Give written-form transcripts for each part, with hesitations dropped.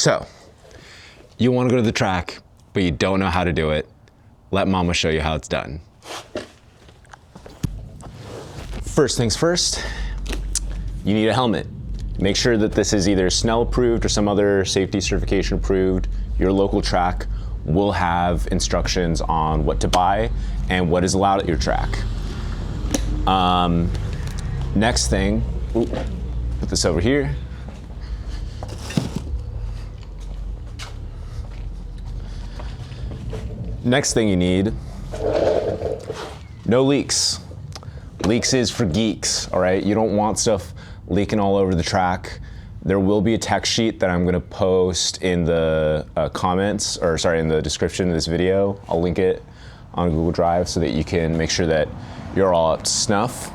So, you want to go to the track, but you don't know how to do it. Let mama show you how it's done. First things first, you need a helmet. Make sure that this is either Snell approved or some other safety certification approved. Your local track will have instructions on what to buy and what is allowed at your track. Next thing, put this over here. Next thing you need, no leaks. Leaks is for geeks, all right? You don't want stuff leaking all over the track. There will be a text sheet that I'm gonna post in the in the description of this video. I'll link it on Google Drive so that you can make sure that you're all up to snuff.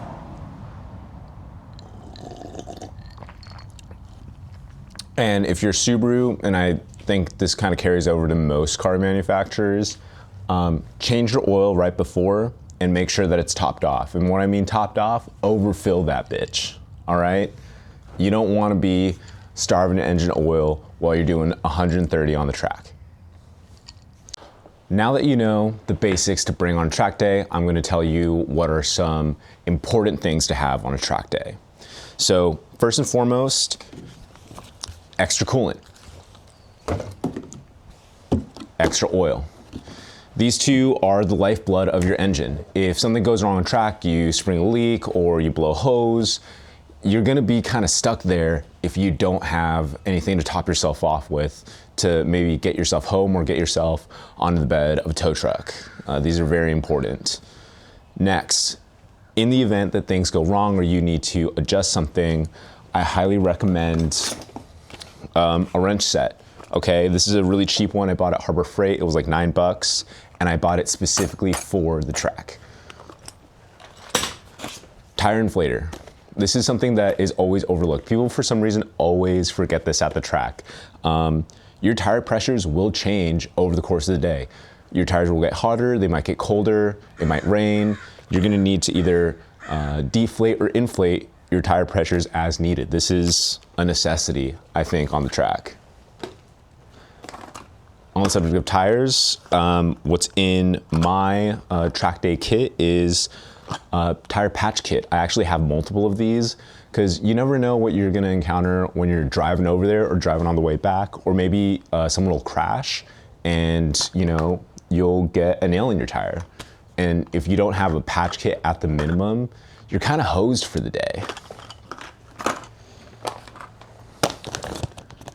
And if you're Subaru, and I think this kind of carries over to most car manufacturers, change your oil right before and make sure that it's topped off. And when I mean topped off, overfill that bitch, all right? You don't wanna be starving engine oil while you're doing 130 on the track. Now that you know the basics to bring on track day, I'm gonna tell you what are some important things to have on a track day. So first and foremost, extra coolant, extra oil. These two are the lifeblood of your engine. If something goes wrong on track, you spring a leak or you blow a hose, you're gonna be kind of stuck there if you don't have anything to top yourself off with to maybe get yourself home or get yourself onto the bed of a tow truck. These are very important. Next, in the event that things go wrong or you need to adjust something, I highly recommend a wrench set. Okay, this is a really cheap one I bought at Harbor Freight. It was like $9 and I bought it specifically for the track. Tire inflator. This is something that is always overlooked. People for some reason always forget this at the track. Your tire pressures will change over the course of the day. Your tires will get hotter, they might get colder, it might rain. You're gonna need to either deflate or inflate your tire pressures as needed. This is a necessity, I think, on the track. On the subject of tires, what's in my track day kit is a tire patch kit. I actually have multiple of these because you never know what you're gonna encounter when you're driving over there or driving on the way back, or maybe someone will crash and you'll get a nail in your tire. And if you don't have a patch kit at the minimum, you're kind of hosed for the day.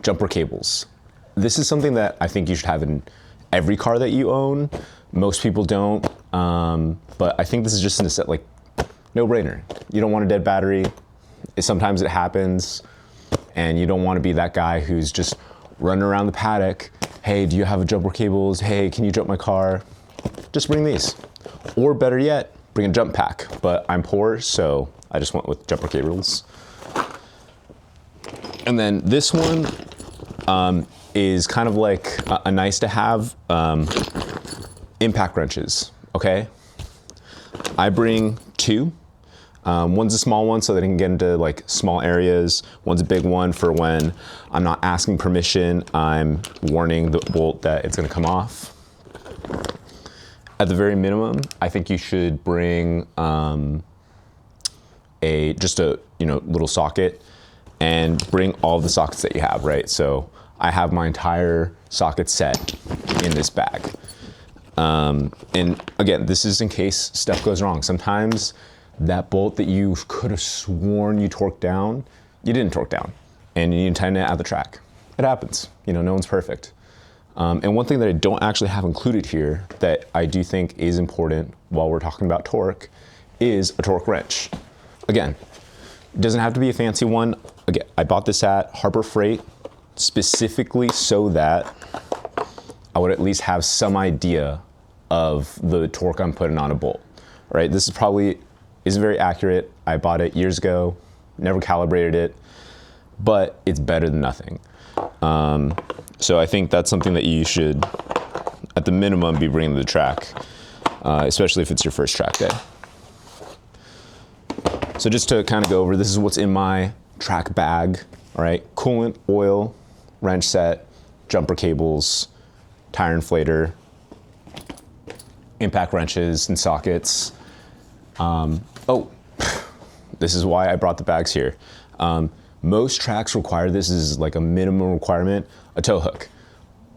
Jumper cables. This is something that I think you should have in every car that you own. Most people don't, but I think this is just a no-brainer. You don't want a dead battery. Sometimes it happens, and you don't want to be that guy who's just running around the paddock. Hey, do you have a jumper cables? Hey, can you jump my car? Just bring these. Or better yet, bring a jump pack. But I'm poor, so I just went with jumper cables. And then this one is kind of like a nice to have, impact wrenches, okay? I bring two. One's a small one so that I can get into like small areas. One's a big one for when I'm not asking permission, I'm warning the bolt that it's gonna come off. At the very minimum, I think you should bring just a little socket, and bring all the sockets that you have, right? So I have my entire socket set in this bag. And again, this is in case stuff goes wrong. Sometimes that bolt that you could have sworn you torqued down, you didn't torque down, and you need to tighten it at the track. It happens, no one's perfect. And one thing that I don't actually have included here that I do think is important while we're talking about torque is a torque wrench. Again, it doesn't have to be a fancy one. Again, I bought this at Harbor Freight specifically so that I would at least have some idea of the torque I'm putting on a bolt, right? This is probably isn't very accurate. I bought it years ago, never calibrated it, but it's better than nothing. So I think that's something that you should, at the minimum, be bringing to the track, especially if it's your first track day. So just to kind of go over, this is what's in my track bag, all right? Coolant, oil, wrench set, jumper cables, tire inflator, impact wrenches and sockets. Oh, this is why I brought the bags here. Most tracks require this is like a minimum requirement, a tow hook.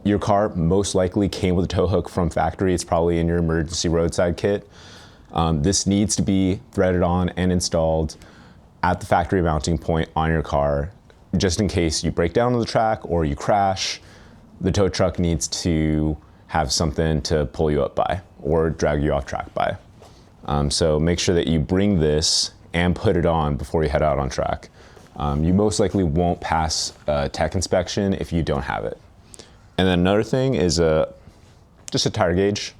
Your car most likely came with a tow hook from factory. It's probably in your emergency roadside kit. This needs to be threaded on and installed at the factory mounting point on your car, just in case you break down on the track or you crash. The tow truck needs to have something to pull you up by or drag you off track by. So make sure that you bring this and put it on before you head out on track. You most likely won't pass a tech inspection if you don't have it. And then another thing is just a tire gauge.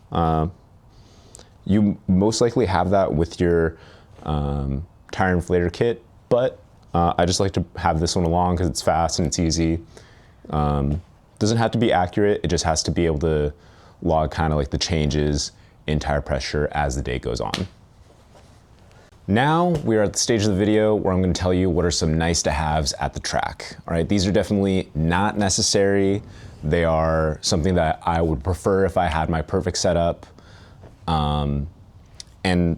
You most likely have that with your tire inflator kit, but I just like to have this one along because it's fast and it's easy. Doesn't have to be accurate, it just has to be able to log kind of like the changes in tire pressure as the day goes on. Now we are at the stage of the video where I'm going to tell you what are some nice to haves at the track. All right, these are definitely not necessary. They are something that I would prefer if I had my perfect setup. And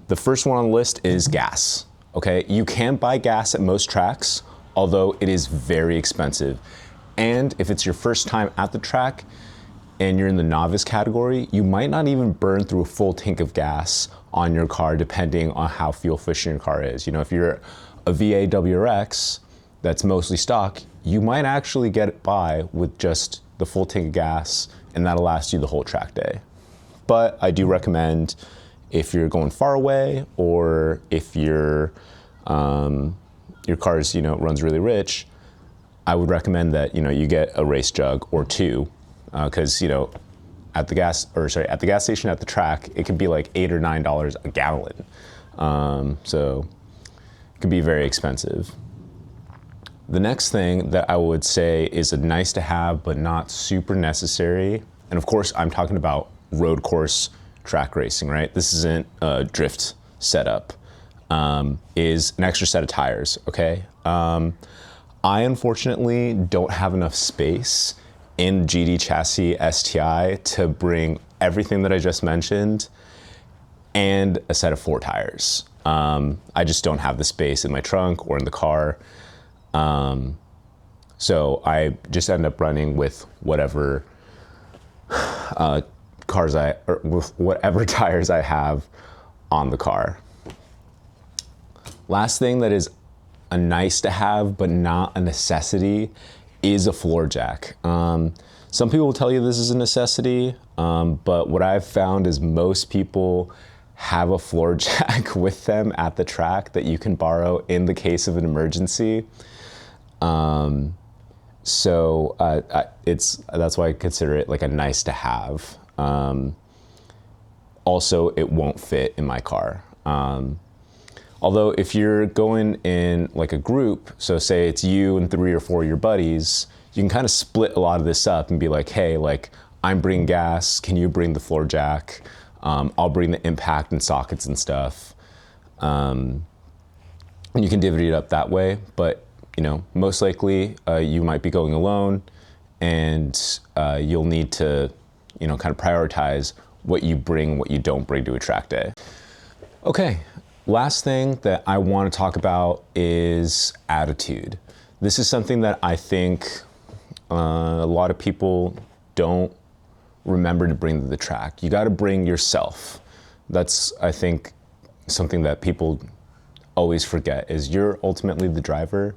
the first one on the list is gas. Okay, you can buy gas at most tracks, although it is very expensive. And if it's your first time at the track and you're in the novice category, you might not even burn through a full tank of gas on your car, depending on how fuel efficient your car is. You know, if you're a VA WRX that's mostly stock, you might actually get by with just the full tank of gas, and that'll last you the whole track day. But I do recommend if you're going far away, or if your car's, runs really rich, I would recommend that, you get a race jug or two, because, at the gas station at the track, it could be like $8 or $9 a gallon. So it could be very expensive. The next thing that I would say is a nice to have, but not super necessary. And of course, I'm talking about road course track racing, right? This isn't a drift setup, is an extra set of tires, okay? I unfortunately don't have enough space in GD chassis STI to bring everything that I just mentioned and a set of 4 tires. I just don't have the space in my trunk or in the car. So I just end up running with whatever with whatever tires I have on the car. Last thing that is a nice to have but not a necessity is a floor jack. Some people will tell you this is a necessity, but what I've found is most people have a floor jack with them at the track that you can borrow in the case of an emergency. So that's why I consider it like a nice to have. Also, it won't fit in my car. Although if you're going in like a group, so say it's you and 3 or 4 of your buddies, you can kind of split a lot of this up and be like, hey, like I'm bringing gas, can you bring the floor jack? I'll bring the impact and sockets and stuff. And you can divvy it up that way, but most likely you might be going alone, and you'll need to, kind of prioritize what you bring, what you don't bring to a track day. Okay, last thing that I want to talk about is attitude. This is something that I think a lot of people don't remember to bring to the track. You got to bring yourself. That's, I think, something that people always forget, is you're ultimately the driver.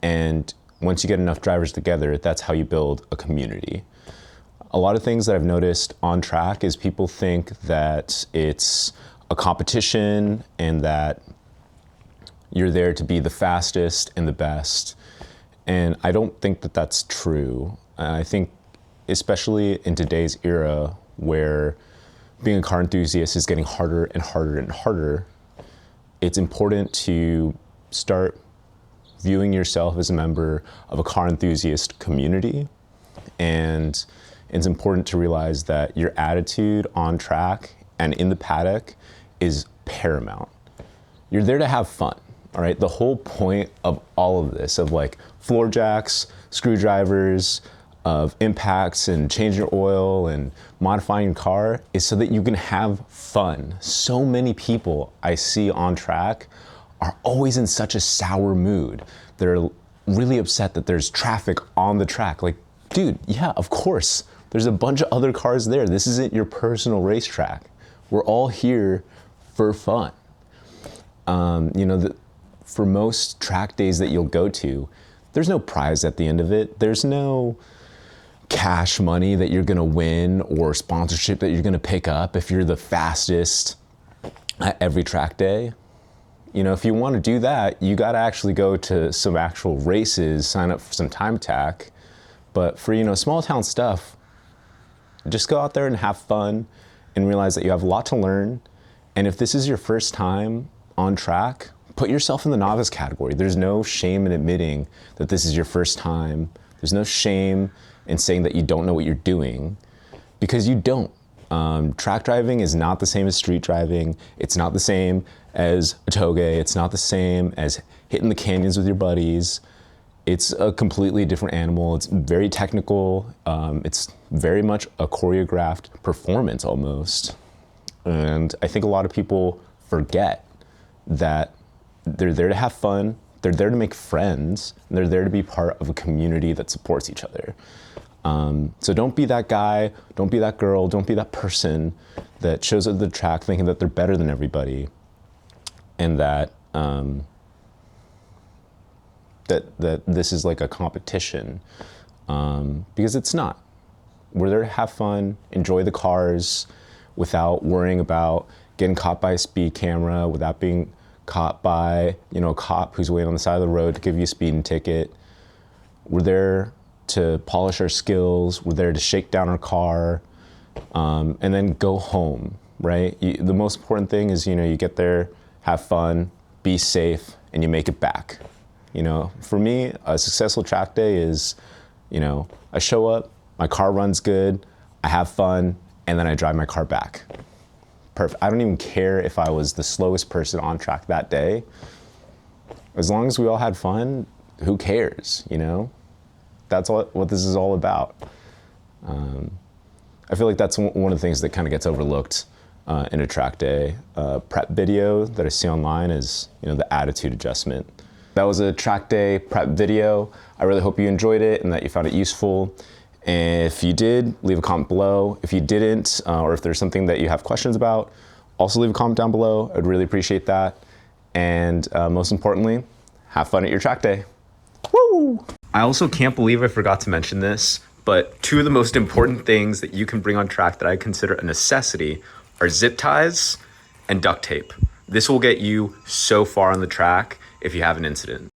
And once you get enough drivers together, that's how you build a community. A lot of things that I've noticed on track is people think that it's a competition and that you're there to be the fastest and the best. And I don't think that that's true. I think especially in today's era where being a car enthusiast is getting harder and harder and harder, it's important to start viewing yourself as a member of a car enthusiast community. And it's important to realize that your attitude on track and in the paddock is paramount. You're there to have fun, all right? The whole point of all of this, of like floor jacks, screwdrivers, of impacts and changing your oil and modifying your car is so that you can have fun. So many people I see on track are always in such a sour mood. They're really upset that there's traffic on the track. Like, dude, yeah, of course. There's a bunch of other cars there. This isn't your personal racetrack. We're all here for fun. For most track days that you'll go to, there's no prize at the end of it. There's no cash money that you're gonna win or sponsorship that you're gonna pick up if you're the fastest at every track day. If you want to do that, you got to actually go to some actual races, sign up for some time attack. But for, small town stuff, just go out there and have fun and realize that you have a lot to learn. And if this is your first time on track, put yourself in the novice category. There's no shame in admitting that this is your first time. There's no shame in saying that you don't know what you're doing, because you don't. Track driving is not the same as street driving. It's not the same as a toge. It's not the same as hitting the canyons with your buddies. It's a completely different animal. It's very technical. It's very much a choreographed performance almost. And I think a lot of people forget that they're there to have fun. They're there to make friends. And they're there to be part of a community that supports each other. So don't be that guy, don't be that girl, don't be that person that shows up at the track thinking that they're better than everybody, and that that this is like a competition, because it's not. We're there to have fun, enjoy the cars without worrying about getting caught by a speed camera, without being caught by a cop who's waiting on the side of the road to give you a speeding ticket. We're there to polish our skills. We're there to shake down our car, and then go home, right? The most important thing is, you get there, have fun, be safe, and you make it back. For me, a successful track day is, I show up, my car runs good, I have fun, and then I drive my car back. Perfect. I don't even care if I was the slowest person on track that day. As long as we all had fun, who cares, That's what this is all about. I feel like that's one of the things that kind of gets overlooked in a track day prep video that I see online is, the attitude adjustment. That was a track day prep video. I really hope you enjoyed it and that you found it useful. And if you did, leave a comment below. If you didn't, or if there's something that you have questions about, also leave a comment down below. I'd really appreciate that. And most importantly, have fun at your track day. Woo! I also can't believe I forgot to mention this, but two of the most important things that you can bring on track that I consider a necessity are zip ties and duct tape. This will get you so far on the track if you have an incident.